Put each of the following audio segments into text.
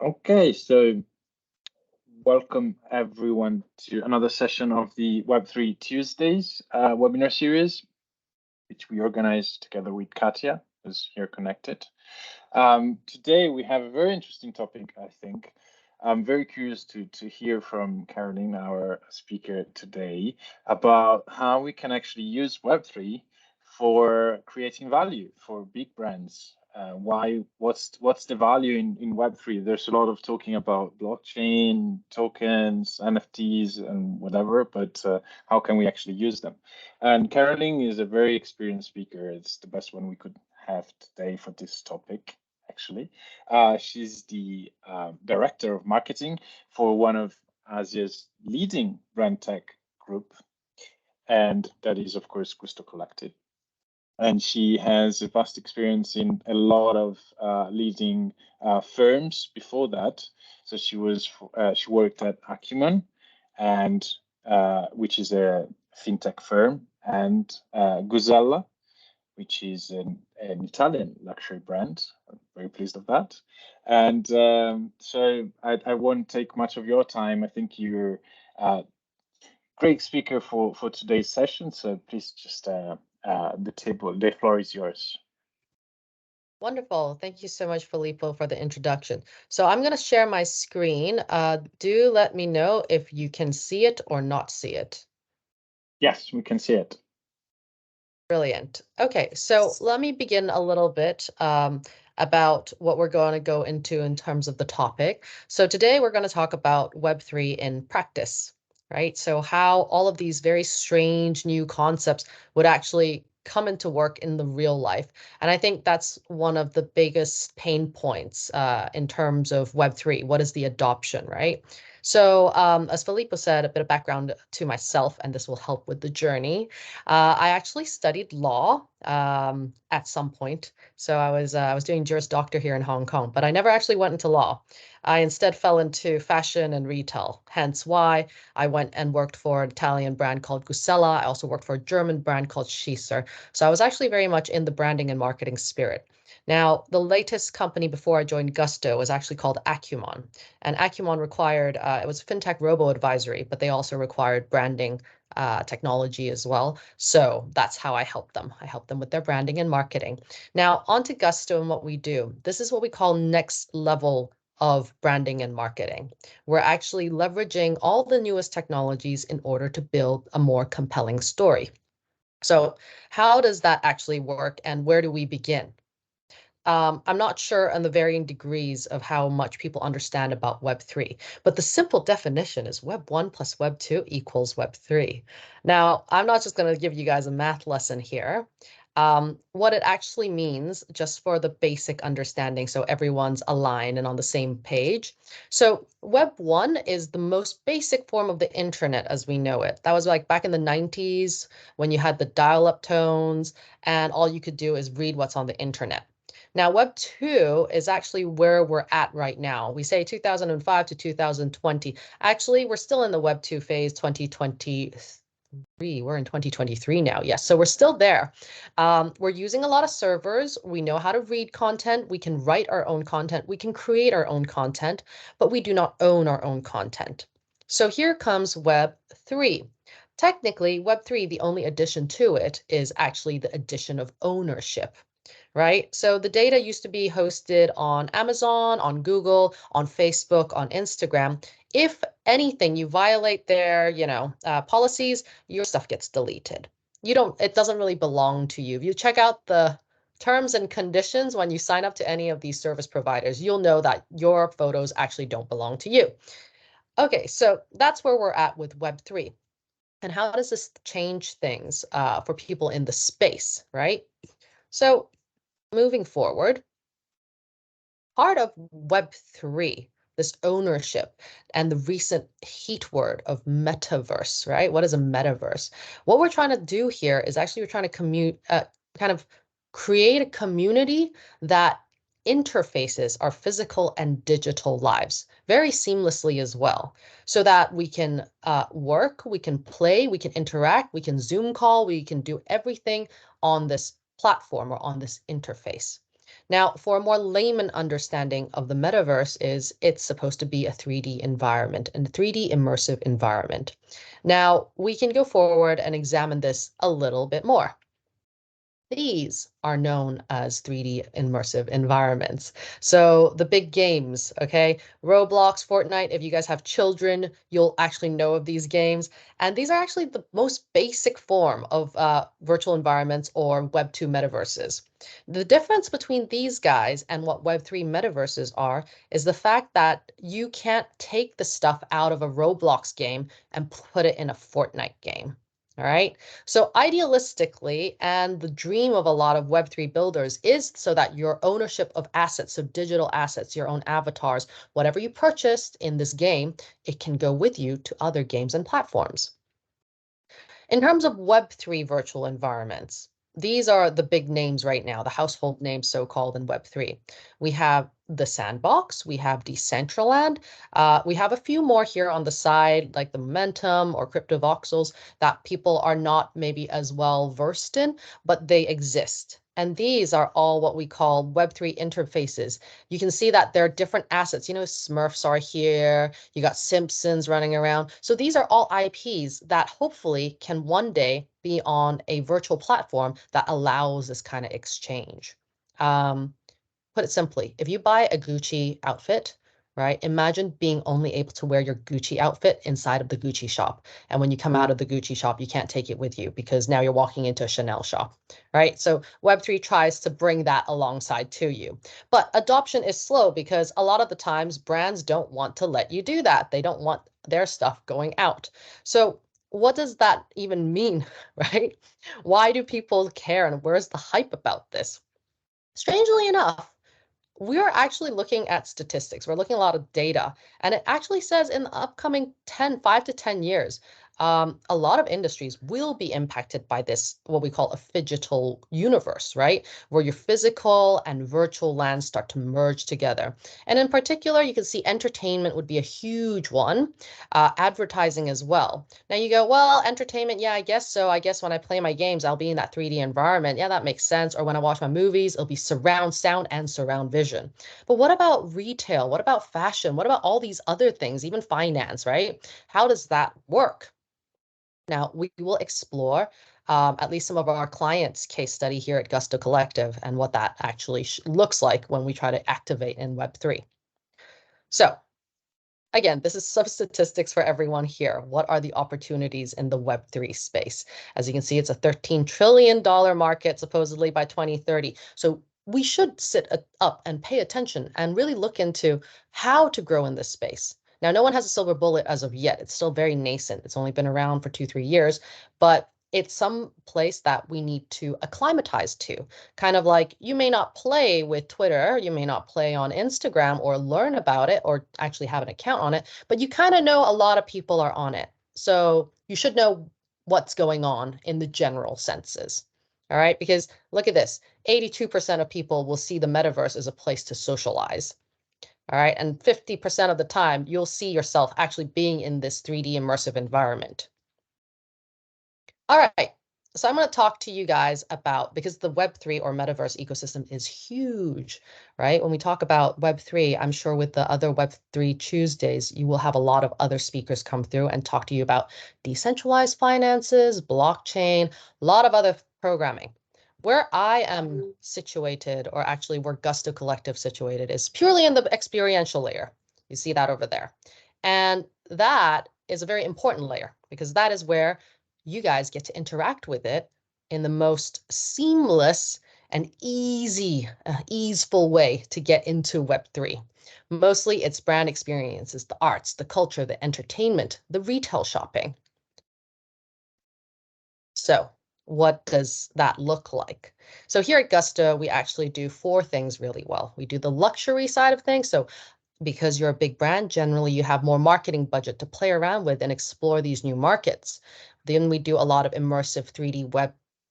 Okay, so welcome everyone to another session of the Web3 Tuesdays webinar series, which we organized together with Katya, who's here connected. Today we have a very interesting topic, I think. I'm very curious to hear from Caroline, our speaker today, about how we can actually use Web3 for creating value for big brands. What's the value in Web3? There's a lot of talking about blockchain, tokens, NFTs, and whatever, but how can we actually use them? And Caroline is a very experienced speaker. It's the best one we could have today for this topic, actually. She's the director of marketing for one of Asia's leading brand tech group, and that is, of course, Gusto Collective. And she has a vast experience in a lot of leading firms before that. So she worked at Acumen, and which is a fintech firm, and Guzella, which is an Italian luxury brand. I'm very pleased of that. And so I won't take much of your time. I think you're a great speaker for today's session. So please just the floor is yours. Wonderful. Thank you so much, Filippo, for the introduction. So I'm going to share my screen. Do let me know if you can see it or not see it. Yes, we can see it. Brilliant. Okay, so let me begin a little bit about what we're going to go into in terms of the topic. So today we're going to talk about Web3 in practice, right? So how all of these very strange new concepts would actually come into work in the real life. And I think that's one of the biggest pain points in terms of Web3. What is the adoption, right? So as Filippo said, a bit of background to myself, and this will help with the journey. I actually studied law at some point. So I was doing Juris Doctor here in Hong Kong, but I never actually went into law. I instead fell into fashion and retail, hence why I went and worked for an Italian brand called Gusella. I also worked for a German brand called Schießer. So I was actually very much in the branding and marketing spirit. Now, the latest company before I joined Gusto was actually called Acumen. And Acumen required, it was fintech robo-advisory, but they also required branding technology as well. So that's how I help them. I help them with their branding and marketing. Now, on to Gusto and what we do. This is what we call next level of branding and marketing. We're actually leveraging all the newest technologies in order to build a more compelling story. So how does that actually work and where do we begin? I'm not sure on the varying degrees of how much people understand about Web3, but the simple definition is Web 1 plus Web 2 equals Web 3. Now, I'm not just going to give you guys a math lesson here. What it actually means, just for the basic understanding, so everyone's aligned and on the same page. So Web 1 is the most basic form of the internet as we know it. That was like back in the 90s when you had the dial-up tones and all you could do is read what's on the internet. Now, Web 2 is actually where we're at right now. We say 2005 to 2020. Actually, we're still in the Web 2 phase, 2023. We're in 2023 now. Yes, so we're still there. We're using a lot of servers. We know how to read content. We can write our own content. We can create our own content, but we do not own our own content. So here comes Web 3. Technically, Web 3, the only addition to it is actually the addition of ownership. Right? So the data used to be hosted on Amazon, on Google, on Facebook, on Instagram. If anything, you violate their, policies, your stuff gets deleted. It doesn't really belong to you. If you check out the terms and conditions when you sign up to any of these service providers, you'll know that your photos actually don't belong to you. Okay, so that's where we're at with Web3. And how does this change things for people in the space, right? So moving forward, part of Web3, this ownership and the recent heat word of metaverse, right? What is a metaverse? What we're trying to do here is actually we're trying to kind of create a community that interfaces our physical and digital lives very seamlessly as well, so that we can work, we can play, we can interact, we can Zoom call, we can do everything on this platform or on this interface. Now, for a more layman understanding of the metaverse is it's supposed to be a 3D environment and a 3D immersive environment. Now, we can go forward and examine this a little bit more. These are known as 3D immersive environments. So the big games, okay? Roblox, Fortnite, if you guys have children, you'll actually know of these games. And these are actually the most basic form of virtual environments or Web2 metaverses. The difference between these guys and what Web3 metaverses are is the fact that you can't take the stuff out of a Roblox game and put it in a Fortnite game. All right. So idealistically, and the dream of a lot of Web3 builders is so that your ownership of assets, so digital assets, your own avatars, whatever you purchased in this game, it can go with you to other games and platforms. In terms of Web3 virtual environments, these are the big names right now, the household names so-called in Web3. We have the Sandbox, we have Decentraland, we have a few more here on the side, like the Momentum or CryptoVoxels that people are not maybe as well versed in, but they exist. And these are all what we call Web3 interfaces. You can see that there are different assets. You know, Smurfs are here. You got Simpsons running around. So these are all IPs that hopefully can one day be on a virtual platform that allows this kind of exchange. Put it simply, if you buy a Gucci outfit, right, imagine being only able to wear your Gucci outfit inside of the Gucci shop. And when you come out of the Gucci shop, you can't take it with you because now you're walking into a Chanel shop, right? So Web3 tries to bring that alongside to you. But adoption is slow because a lot of the times brands don't want to let you do that. They don't want their stuff going out. So what does that even mean, right? Why do people care and where's the hype about this? Strangely enough, we're actually looking at statistics. We're looking at a lot of data, and it actually says in the upcoming 5 to 10 years, a lot of industries will be impacted by this, what we call a phygital universe, right? Where your physical and virtual lands start to merge together. And in particular, you can see entertainment would be a huge one, advertising as well. Now you go, well, entertainment, yeah, I guess so. I guess when I play my games, I'll be in that 3D environment. Yeah, that makes sense. Or when I watch my movies, it'll be surround sound and surround vision. But what about retail? What about fashion? What about all these other things, even finance, right? How does that work? Now, we will explore at least some of our clients' case study here at Gusto Collective and what that actually looks like when we try to activate in Web3. So again, this is some statistics for everyone here. What are the opportunities in the Web3 space? As you can see, it's a $13 trillion market supposedly by 2030. So we should sit up and pay attention and really look into how to grow in this space. Now, no one has a silver bullet as of yet. It's still very nascent. It's only been around for 2-3 years, but it's some place that we need to acclimatize to. Kind of like you may not play with Twitter, you may not play on Instagram or learn about it or actually have an account on it, but you kind of know a lot of people are on it. So you should know what's going on in the general senses. All right, because look at this, 82% of people will see the metaverse as a place to socialize. All right, and 50% of the time, you'll see yourself actually being in this 3D immersive environment. All right, so I'm going to talk to you guys about, because the Web3 or metaverse ecosystem is huge, right? When we talk about Web3, I'm sure with the other Web3 Tuesdays, you will have a lot of other speakers come through and talk to you about decentralized finances, blockchain, a lot of other programming. Where I am situated, or actually where Gusto Collective situated, is purely in the experiential layer. You see that over there. And that is a very important layer because that is where you guys get to interact with it in the most seamless and easeful way to get into Web3. Mostly it's brand experiences, the arts, the culture, the entertainment, the retail shopping. So what does that look like? So here at Gusto, we actually do 4 things really well. We do the luxury side of things. So because you're a big brand, generally you have more marketing budget to play around with and explore these new markets. Then we do a lot of immersive 3D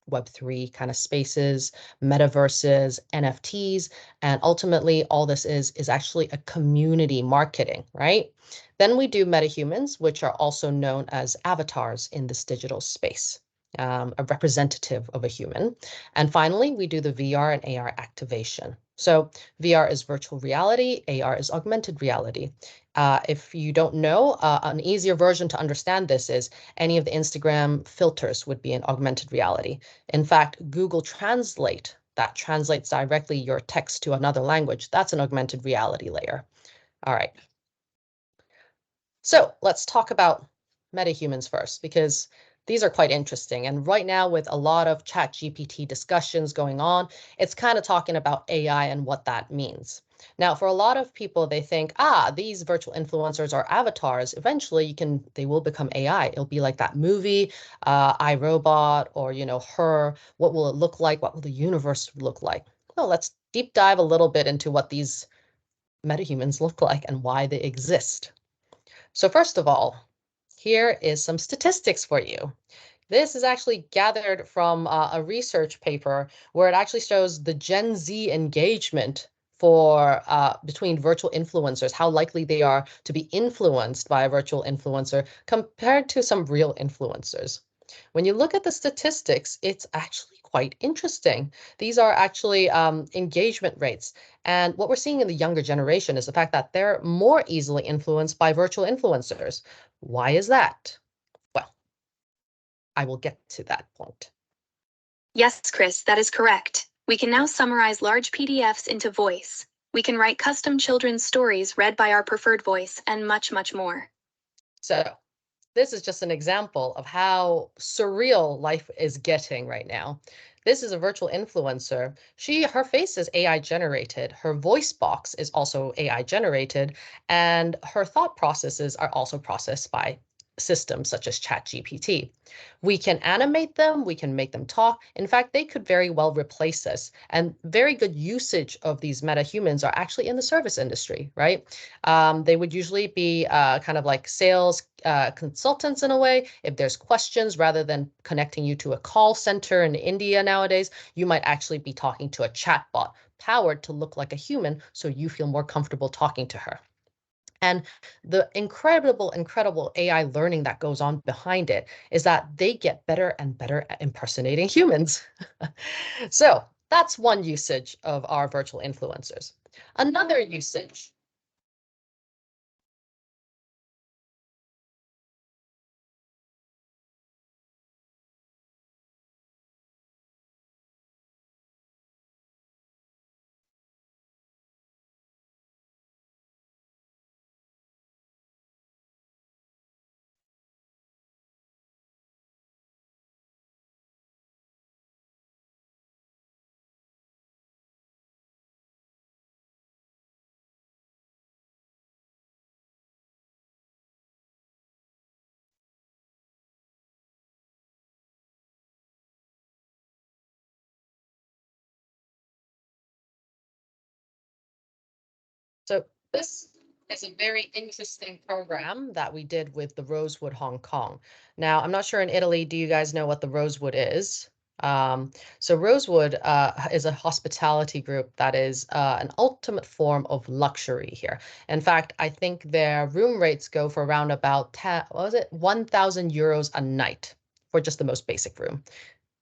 Web3 kind of spaces, metaverses, NFTs, and ultimately all this is actually a community marketing, right? Then we do metahumans, which are also known as avatars in this digital space, a representative of a human. And finally, we do the VR and AR activation. So VR is virtual reality, AR is augmented reality. If you don't know, an easier version to understand this is any of the Instagram filters would be an augmented reality. In fact, Google Translate, that translates directly your text to another language, that's an augmented reality layer. All right. So let's talk about metahumans first, because these are quite interesting. And right now, with a lot of ChatGPT discussions going on, it's kind of talking about AI and what that means. Now, for a lot of people, they think, these virtual influencers are avatars. Eventually, they will become AI. It'll be like that movie, iRobot, or Her. What will it look like? What will the universe look like? Well, let's deep dive a little bit into what these metahumans look like and why they exist. So first of all, here is some statistics for you. This is actually gathered from a research paper where it actually shows the Gen Z engagement for between virtual influencers, how likely they are to be influenced by a virtual influencer compared to some real influencers. When you look at the statistics, it's actually quite interesting. These are actually engagement rates. And what we're seeing in the younger generation is the fact that they're more easily influenced by virtual influencers. Why is that? Well, I will get to that point. Yes, Chris, that is correct. We can now summarize large PDFs into voice. We can write custom children's stories read by our preferred voice, and much, much more. So this is just an example of how surreal life is getting right now. This is a virtual influencer. Her face is AI generated. Her voice box is also AI generated, and her thought processes are also processed by systems such as ChatGPT. We can animate them, we can make them talk. In fact, they could very well replace us. And very good usage of these metahumans are actually in the service industry, right? They would usually be kind of like sales consultants in a way. If there's questions, rather than connecting you to a call center in India nowadays, you might actually be talking to a chatbot powered to look like a human, so you feel more comfortable talking to her. And the incredible AI learning that goes on behind it is that they get better and better at impersonating humans. So that's one usage of our virtual influencers. Another usage. So this is a very interesting program that we did with the Rosewood Hong Kong. Now, I'm not sure in Italy, do you guys know what the Rosewood is? So Rosewood is a hospitality group that is an ultimate form of luxury here. In fact, I think their room rates go for around about 1,000 euros a night for just the most basic room.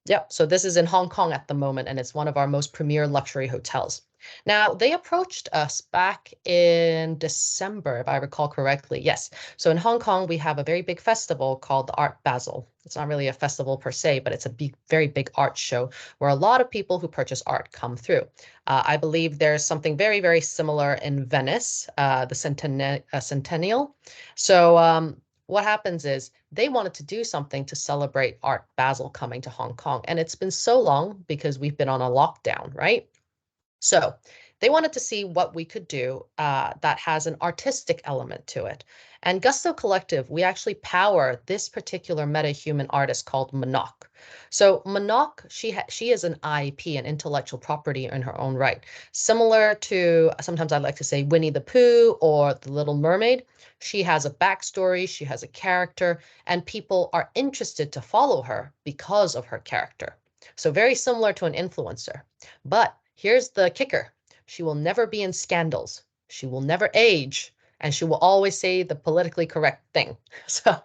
Yep. So this is in Hong Kong at the moment, and it's one of our most premier luxury hotels. Now, they approached us back in December, if I recall correctly. Yes. So in Hong Kong, we have a very big festival called the Art Basel. It's not really a festival per se, but it's a very big art show where a lot of people who purchase art come through. I believe there's something very, very similar in Venice, the Centennial. So what happens is they wanted to do something to celebrate Art Basel coming to Hong Kong. And it's been so long because we've been on a lockdown, right? So they wanted to see what we could do that has an artistic element to it. And Gusto Collective, we actually power this particular metahuman artist called Manok. So Manok, she is an IP, an intellectual property in her own right. Similar to, sometimes I like to say, Winnie the Pooh or The Little Mermaid. She has a backstory, she has a character, and people are interested to follow her because of her character. So very similar to an influencer. But here's the kicker. She will never be in scandals. She will never age, and she will always say the politically correct thing. So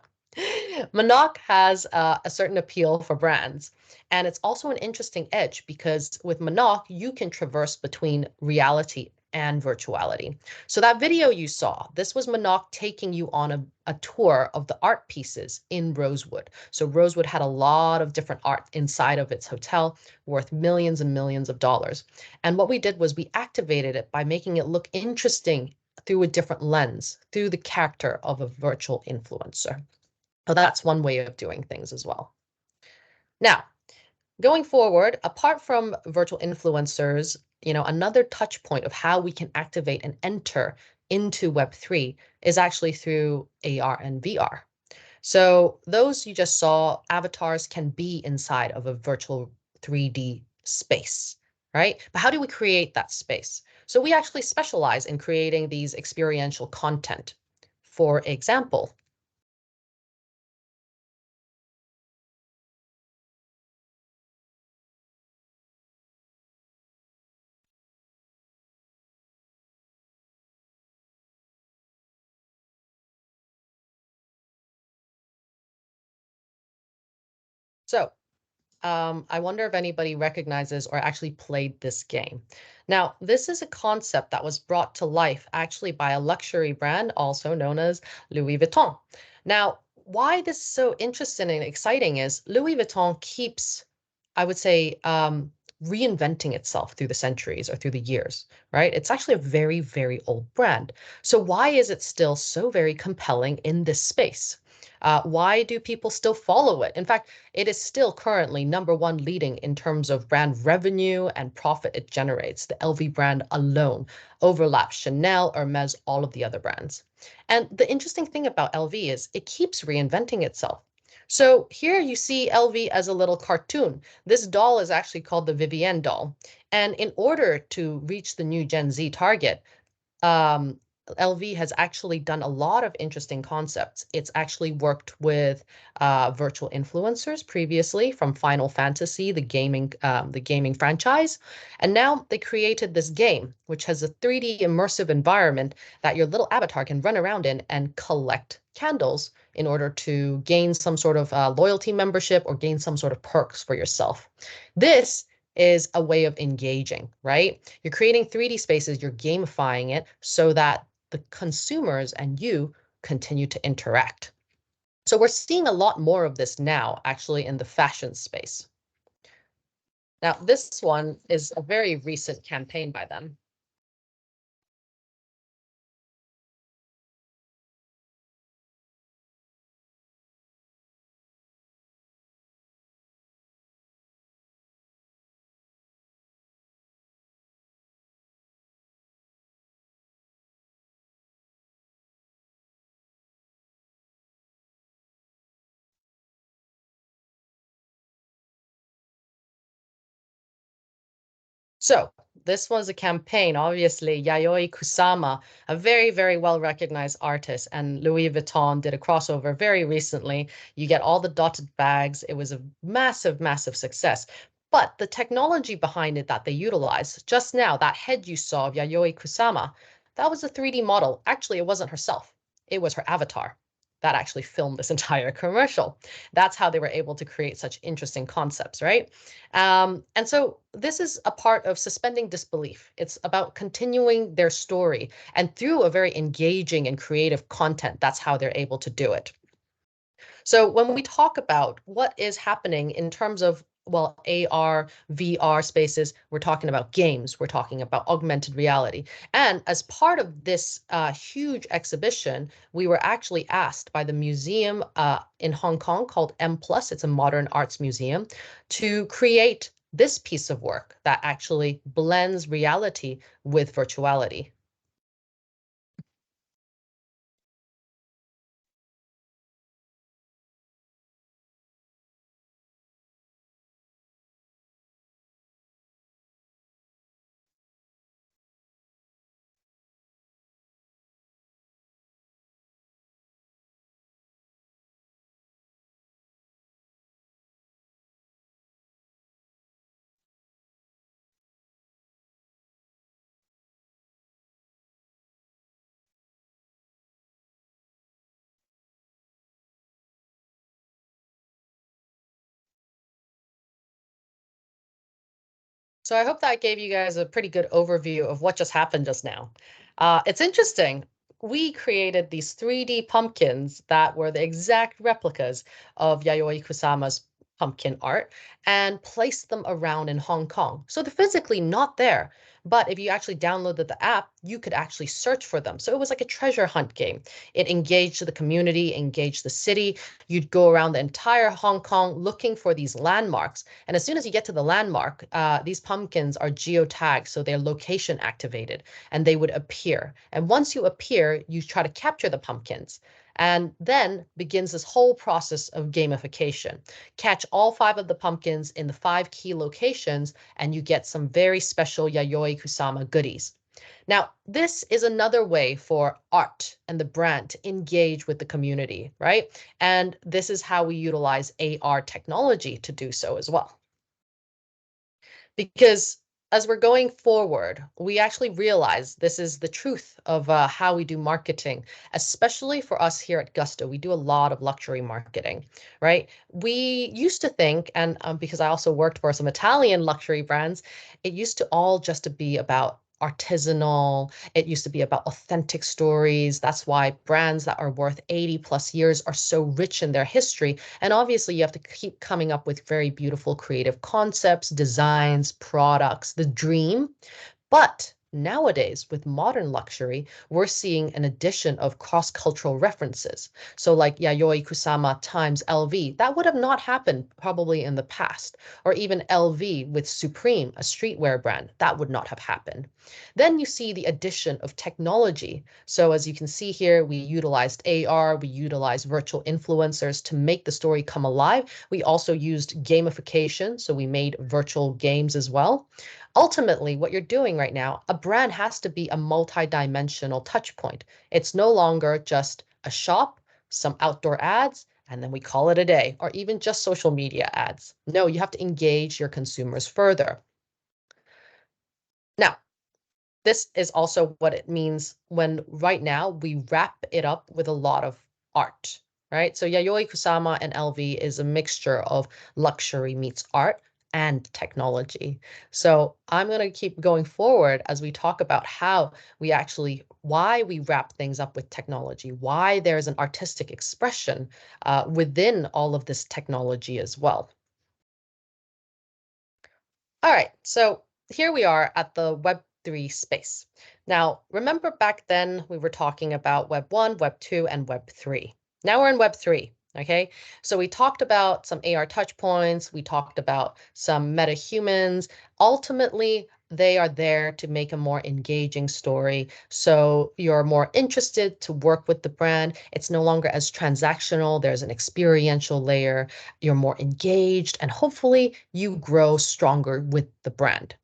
Monoc has a certain appeal for brands. And it's also an interesting edge because with Monoc, you can traverse between reality and virtuality. So that video you saw, this was Monoc taking you on a tour of the art pieces in Rosewood. So Rosewood had a lot of different art inside of its hotel worth millions and millions of dollars. And what we did was we activated it by making it look interesting through a different lens, through the character of a virtual influencer. So that's one way of doing things as well. Now, going forward, apart from virtual influencers, another touch point of how we can activate and enter into Web3 is actually through AR and VR. So those you just saw, avatars can be inside of a virtual 3D space, right? But how do we create that space? So we actually specialize in creating these experiential content. For example, so I wonder if anybody recognizes or actually played this game. Now, this is a concept that was brought to life actually by a luxury brand, also known as Louis Vuitton. Now, why this is so interesting and exciting is Louis Vuitton keeps, I would say, reinventing itself through the centuries or through the years, right? It's actually a very, very old brand. So why is it still so very compelling in this space? Why do people still follow it? In fact, it is still currently number one leading in terms of brand revenue and profit it generates. The LV brand alone overlaps Chanel, Hermes, all of the other brands. And the interesting thing about LV is it keeps reinventing itself. So here you see LV as a little cartoon. This doll is actually called the Vivienne doll. And in order to reach the new Gen Z target, um, LV has actually done a lot of interesting concepts. It's actually worked with virtual influencers previously from Final Fantasy, the gaming franchise, and now they created this game, which has a 3D immersive environment that your little avatar can run around in and collect candles in order to gain some sort of loyalty membership or gain some sort of perks for yourself. This is a way of engaging, right? You're creating 3D spaces, you're gamifying it so that the consumers and you continue to interact. So we're seeing a lot more of this now, actually, in the fashion space. Now, this one is a very recent campaign by them. So this was a campaign, obviously, Yayoi Kusama, a very, very well-recognized artist, and Louis Vuitton did a crossover very recently. You get all the dotted bags. It was a massive, massive success. But the technology behind it that they utilized, just now, that head you saw of Yayoi Kusama, that was a 3D model. Actually, it wasn't herself. It was her avatar that actually filmed this entire commercial. That's how they were able to create such interesting concepts, right? And so this is a part of suspending disbelief. It's about continuing their story. And through a very engaging and creative content, that's how they're able to do it. So when we talk about what is happening in terms of, well, AR, VR spaces, we're talking about games, we're talking about augmented reality. And as part of this huge exhibition, we were actually asked by the museum in Hong Kong called M+, it's a modern arts museum, to create this piece of work that actually blends reality with virtuality. So I hope that gave you guys a pretty good overview of what just happened just now. It's interesting. We created these 3D pumpkins that were the exact replicas of Yayoi Kusama's pumpkin art and placed them around in Hong Kong. So they're physically not there, but if you actually downloaded the app, you could actually search for them. So it was like a treasure hunt game. It engaged the community, engaged the city. You'd go around the entire Hong Kong looking for these landmarks. And as soon as you get to the landmark, these pumpkins are geotagged, so they're location activated, and they would appear. And once you appear, you try to capture the pumpkins. And then begins this whole process of gamification. Catch all 5 of the pumpkins in the 5 key locations, and you get some very special Yayoi Kusama goodies. Now, this is another way for art and the brand to engage with the community, right? And this is how we utilize AR technology to do so as well. Because as we're going forward, we actually realize this is the truth of how we do marketing, especially for us here at Gusto. We do a lot of luxury marketing, right? We used to think, and because I also worked for some Italian luxury brands, it used to all just to be about artisanal. It used to be about authentic stories. That's why brands that are worth 80 plus years are so rich in their history. And obviously, you have to keep coming up with very beautiful creative concepts, designs, products, the dream. But nowadays, with modern luxury, we're seeing an addition of cross-cultural references. So like Yayoi Kusama times LV, that would have not happened probably in the past. Or even LV with Supreme, a streetwear brand, that would not have happened. Then you see the addition of technology. So as you can see here, we utilized AR, we utilized virtual influencers to make the story come alive. We also used gamification, so we made virtual games as well. Ultimately, what you're doing right now, a brand has to be a multi-dimensional touch point. It's no longer just a shop, some outdoor ads, and then we call it a day, or even just social media ads. No, you have to engage your consumers further. Now, this is also what it means when right now we wrap it up with a lot of art, right? So Yayoi Kusama and LV is a mixture of luxury meets art and technology. So I'm going to keep going forward as we talk about how we actually, why we wrap things up with technology, why there's an artistic expression within all of this technology as well. All right, so here we are at the Web3 space. Now, remember back then we were talking about Web 1, Web 2, and Web 3. Now we're in Web 3, okay? So we talked about some AR touch points, we talked about some meta humans. Ultimately, they are there to make a more engaging story. So you're more interested to work with the brand. It's no longer as transactional. There's an experiential layer. You're more engaged, and hopefully you grow stronger with the brand.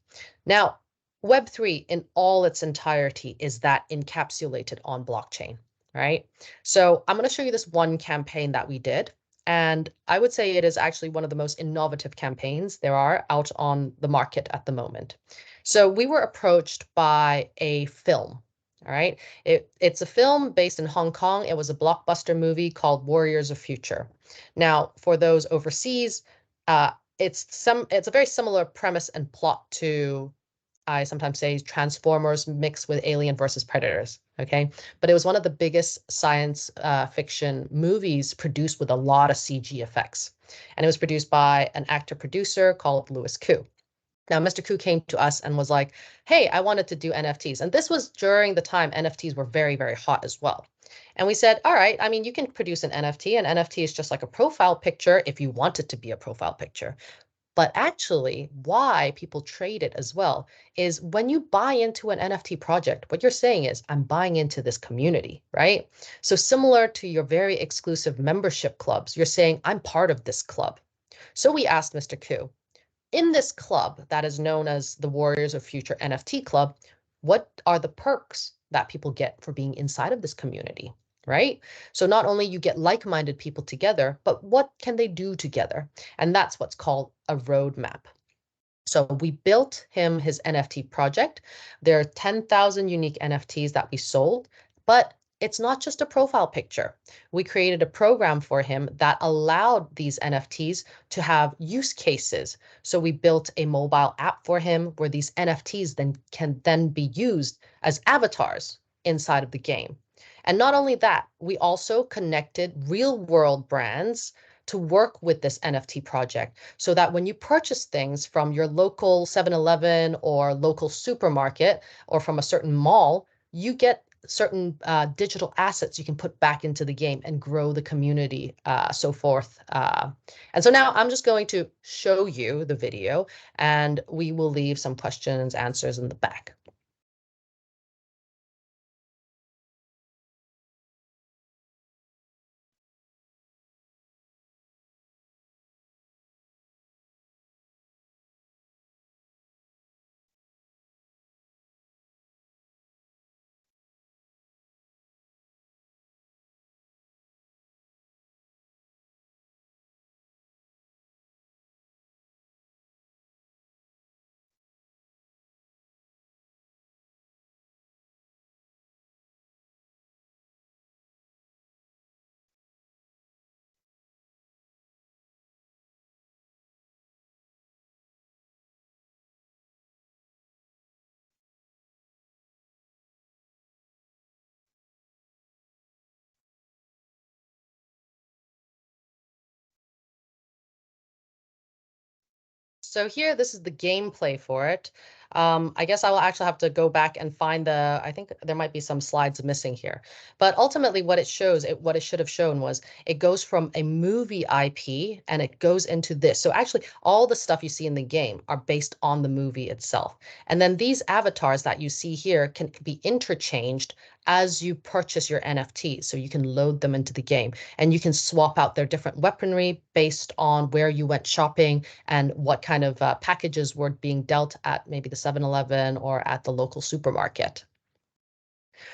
Now, Web3 in all its entirety is that encapsulated on blockchain, right? So I'm going to show you this one campaign that we did. And I would say it is actually one of the most innovative campaigns there are out on the market at the moment. So we were approached by a film. All right. It's a film based in Hong Kong. It was a blockbuster movie called Warriors of Future. Now, for those overseas, it's a very similar premise and plot to, I sometimes say, Transformers mixed with Alien versus Predators, okay? But it was one of the biggest science fiction movies produced with a lot of CG effects. And it was produced by an actor-producer called Louis Koo. Now, Mr. Koo came to us and was like, hey, I wanted to do NFTs. And this was during the time NFTs were very, very hot as well. And we said, all right, I mean, you can produce an NFT. An NFT is just like a profile picture if you want it to be a profile picture. But actually, why people trade it as well is when you buy into an NFT project, what you're saying is, I'm buying into this community, right? So similar to your very exclusive membership clubs, you're saying, I'm part of this club. So we asked Mr. Koo, in this club that is known as the Warriors of Future NFT Club, what are the perks that people get for being inside of this community, right? So not only you get like-minded people together, but what can they do together? And that's what's called a roadmap. So we built him his NFT project. There are 10,000 unique NFTs that we sold, but it's not just a profile picture. We created a program for him that allowed these NFTs to have use cases. So we built a mobile app for him where these NFTs can be used as avatars inside of the game. And not only that, we also connected real world brands to work with this NFT project so that when you purchase things from your local 7-Eleven or local supermarket or from a certain mall, you get certain digital assets you can put back into the game and grow the community, so forth. And so now I'm just going to show you the video and we will leave some questions, answers in the back. So here, this is the gameplay for it. I guess I will actually have to go back and find I think there might be some slides missing here. But ultimately what it shows, what it should have shown was it goes from a movie IP and it goes into this. So actually all the stuff you see in the game are based on the movie itself. And then these avatars that you see here can be interchanged as you purchase your NFTs. So you can load them into the game and you can swap out their different weaponry based on where you went shopping and what kind of packages were being dealt at maybe the 7-Eleven or at the local supermarket.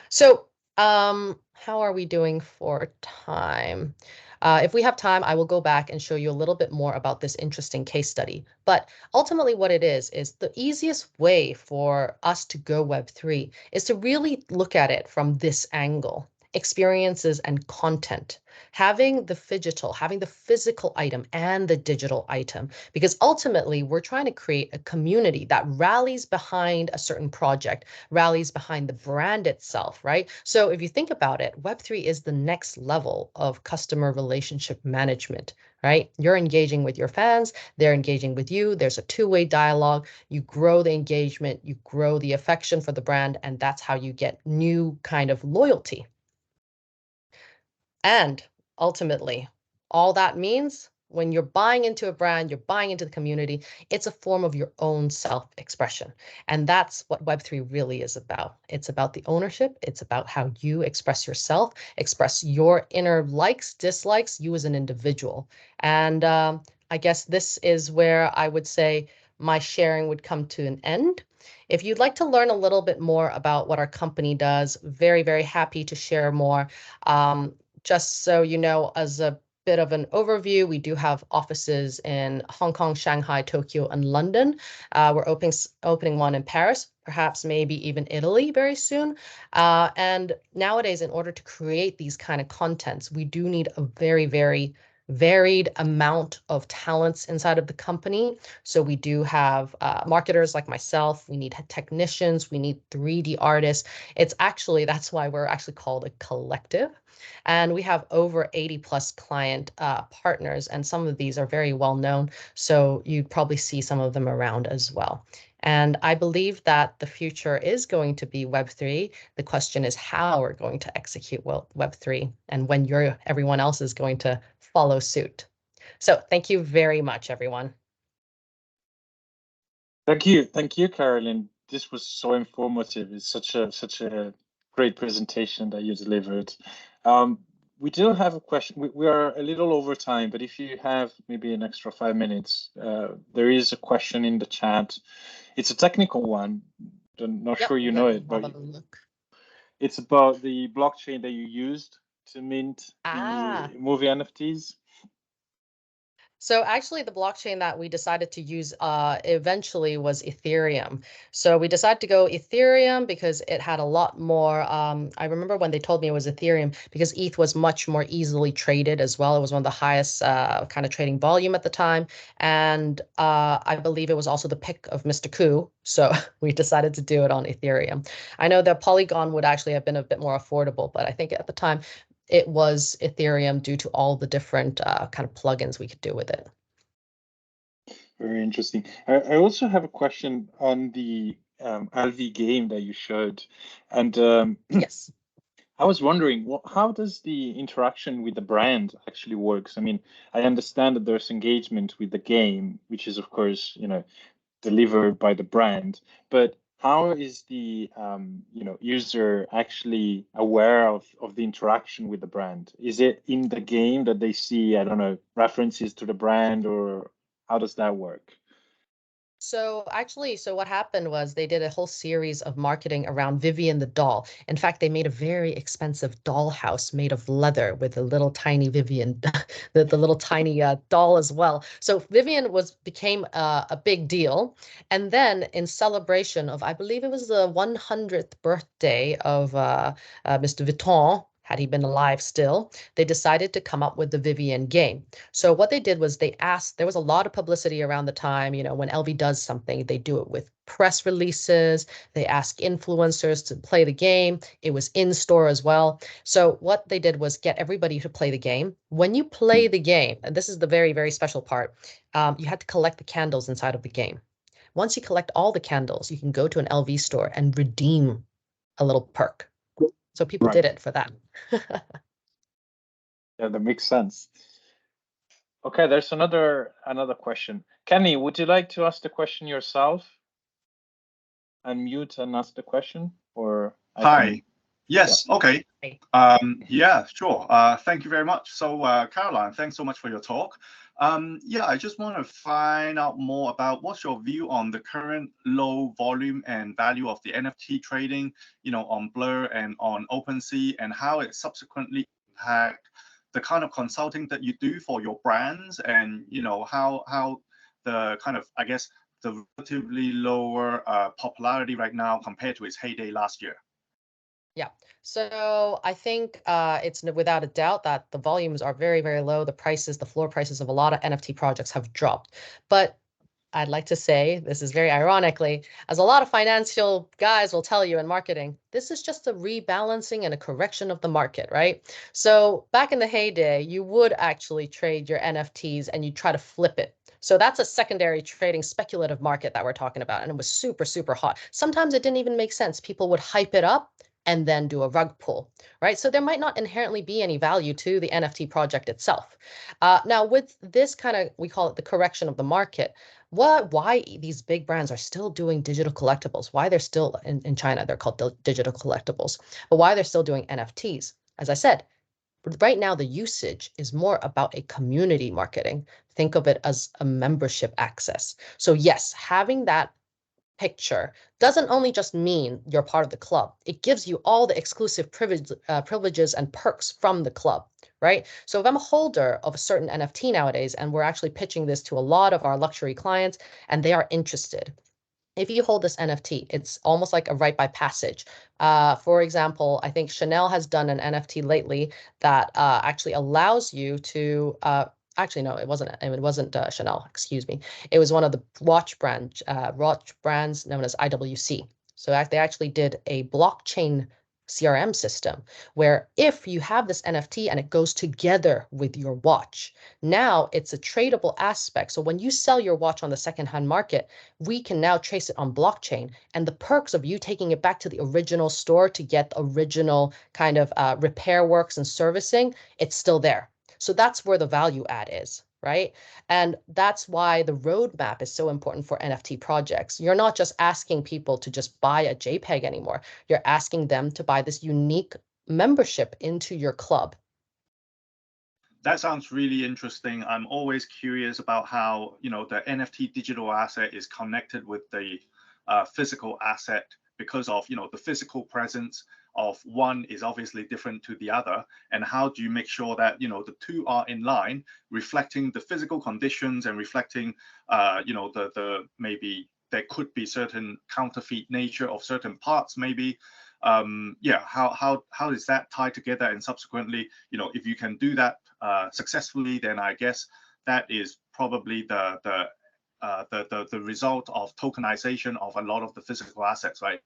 So how are we doing for time? If we have time, I will go back and show you a little bit more about this interesting case study. But ultimately what it is the easiest way for us to go Web3 is to really look at it from this angle: experiences and content, having the physical item and the digital item, because ultimately we're trying to create a community that rallies behind a certain project, rallies behind the brand itself, right? So if you think about it, Web3 is the next level of customer relationship management, right? You're engaging with your fans, they're engaging with you, there's a two-way dialogue, you grow the engagement, you grow the affection for the brand, and that's how you get new kind of loyalty. And ultimately, all that means when you're buying into a brand, you're buying into the community, it's a form of your own self-expression. And that's what Web3 really is about. It's about the ownership. It's about how you express yourself, express your inner likes, dislikes, you as an individual. And I guess this is where I would say my sharing would come to an end. If you'd like to learn a little bit more about what our company does, very, very happy to share more. Just so you know, as a bit of an overview, we do have offices in Hong Kong, Shanghai, Tokyo, and London. We're opening one in Paris, perhaps maybe even Italy very soon. And nowadays, in order to create these kind of contents, we do need a very, very varied amount of talents inside of the company. So we do have marketers like myself, we need technicians, we need 3D artists. That's why we're actually called a collective. And we have over 80 plus client partners, and some of these are very well known. So you'd probably see some of them around as well. And I believe that the future is going to be Web3. The question is how we're going to execute Web3 and when everyone else is going to follow suit. So thank you very much, everyone. Thank you, Carolyn. This was so informative. It's such a great presentation that you delivered. We do have a question. We are a little over time, but if you have maybe an extra 5 minutes, there is a question in the chat. It's a technical one. I'm not sure you know it, but it's about the blockchain that you used to mint the movie NFTs. So actually, the blockchain that we decided to use eventually was Ethereum. So we decided to go Ethereum because it had a lot more. I remember when they told me it was Ethereum because ETH was much more easily traded as well. It was one of the highest kind of trading volume at the time. And I believe it was also the pick of Mr. Koo. So we decided to do it on Ethereum. I know that Polygon would actually have been a bit more affordable, but I think at the time it was Ethereum due to all the different kind of plugins we could do with it. Very interesting. I also have a question on the LV game that you showed, and Yes. I was wondering, how does the interaction with the brand actually works? I mean, I understand that there's engagement with the game, which is of course, delivered by the brand, but how is the user actually aware of the interaction with the brand? Is it in the game that they see, I don't know, references to the brand, or how does that work? So actually, so what happened was they did a whole series of marketing around Vivian the doll. In fact, they made a very expensive doll house made of leather with a little tiny Vivian, the little tiny doll as well. So Vivian became a big deal. And then in celebration of, I believe it was the 100th birthday of Mr. Vuitton, had he been alive still, they decided to come up with the Vivian game. So what they did was they asked, there was a lot of publicity around the time, when LV does something, they do it with press releases, they ask influencers to play the game. It was in store as well. So what they did was get everybody to play the game. When you play the game, and this is the very, very special part, you had to collect the candles inside of the game. Once you collect all the candles, you can go to an LV store and redeem a little perk. So people did Right. it for that. Yeah, that makes sense. Okay, there's another question. Kenny, would you like to ask the question yourself? Unmute and ask the question, or Hi. Yes. Yeah. Okay. Yeah, sure. Thank you very much. So, Caroline, thanks so much for your talk. Yeah, I just want to find out more about what's your view on the current low volume and value of the NFT trading, on Blur and on OpenSea, and how it subsequently impact the kind of consulting that you do for your brands, and how the kind of, I guess, the relatively lower popularity right now compared to its heyday last year. Yeah. So I think it's without a doubt that the volumes are very, very low. The prices, the floor prices of a lot of NFT projects have dropped. But I'd like to say, this is very ironically, as a lot of financial guys will tell you in marketing, this is just a rebalancing and a correction of the market, right? So back in the heyday, you would actually trade your NFTs and you try to flip it. So that's a secondary trading speculative market that we're talking about. And it was super, super hot. Sometimes it didn't even make sense. People would hype it up and then do a rug pull, right? So there might not inherently be any value to the NFT project itself. Now, with this kind of, we call it the correction of the market, why these big brands are still doing digital collectibles, why they're still in China, they're called digital collectibles, but why they're still doing NFTs. As I said, right now, the usage is more about a community marketing. Think of it as a membership access. So yes, having that picture doesn't only just mean you're part of the club. It gives you all the exclusive privileges and perks from the club, right? So if I'm a holder of a certain NFT nowadays, and we're actually pitching this to a lot of our luxury clients, and they are interested, if you hold this NFT, it's almost like a rite by passage. For example, I think Chanel has done an NFT lately that actually allows you to actually no, it wasn't Chanel. Excuse me. It was one of the watch brands known as IWC. So they actually did a blockchain CRM system where if you have this NFT and it goes together with your watch, now it's a tradable aspect. So when you sell your watch on the secondhand market, we can now trace it on blockchain, and the perks of you taking it back to the original store to get the original kind of repair works and servicing, it's still there. So that's where the value add is, right? And that's why the roadmap is so important for NFT projects. You're not just asking people to just buy a JPEG anymore. You're asking them to buy this unique membership into your club. That sounds really interesting. I'm always curious about how, the NFT digital asset is connected with the physical asset because of, the physical presence of one is obviously different to the other. And how do you make sure that, the two are in line, reflecting the physical conditions and reflecting, the maybe there could be certain counterfeit nature of certain parts, maybe. How is that tied together? And subsequently, if you can do that successfully, then I guess that is probably the result of tokenization of a lot of the physical assets, right?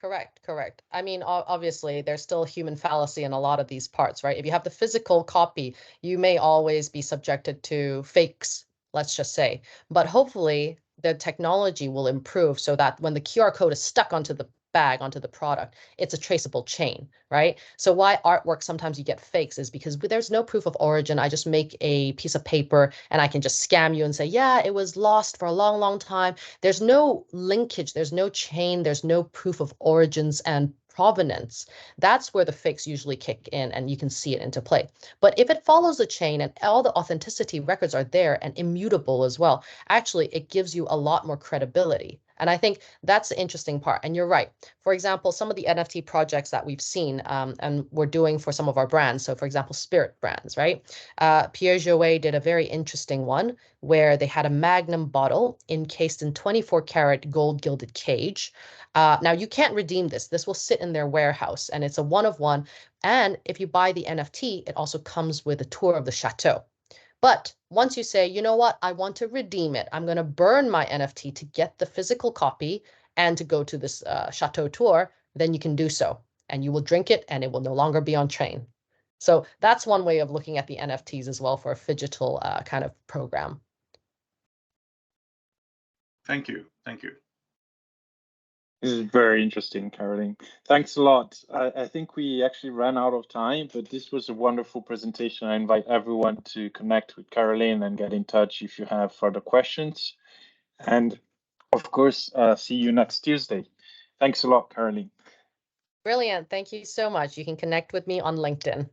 Correct. I mean, obviously, there's still human fallacy in a lot of these parts, right? If you have the physical copy, you may always be subjected to fakes, let's just say. But hopefully, the technology will improve so that when the QR code is stuck onto the bag, onto the product, it's a traceable chain, right? So why artwork sometimes you get fakes is because there's no proof of origin. I just make a piece of paper and I can just scam you and say, yeah, it was lost for a long time. There's no linkage, there's no chain, there's no proof of origins and provenance. That's where the fakes usually kick in and you can see it into play. But if it follows the chain and all the authenticity records are there and immutable as well, actually it gives you a lot more credibility. And I think that's the interesting part. And you're right. For example, some of the NFT projects that we've seen and we're doing for some of our brands. So for example, spirit brands, right? Pierre Jouet did a very interesting one where they had a Magnum bottle encased in 24 karat gold gilded cage. Now you can't redeem this. This will sit in their warehouse and it's a one of one. And if you buy the NFT, it also comes with a tour of the chateau. But once you say, you know what, I want to redeem it, I'm going to burn my NFT to get the physical copy and to go to this chateau tour, then you can do so. And you will drink it and it will no longer be on chain. So that's one way of looking at the NFTs as well for a phygital kind of program. Thank you. This is very interesting, Caroline. Thanks a lot. I think we actually ran out of time, but this was a wonderful presentation. I invite everyone to connect with Caroline and get in touch if you have further questions. And of course, see you next Tuesday. Thanks a lot, Caroline. Brilliant. Thank you so much. You can connect with me on LinkedIn.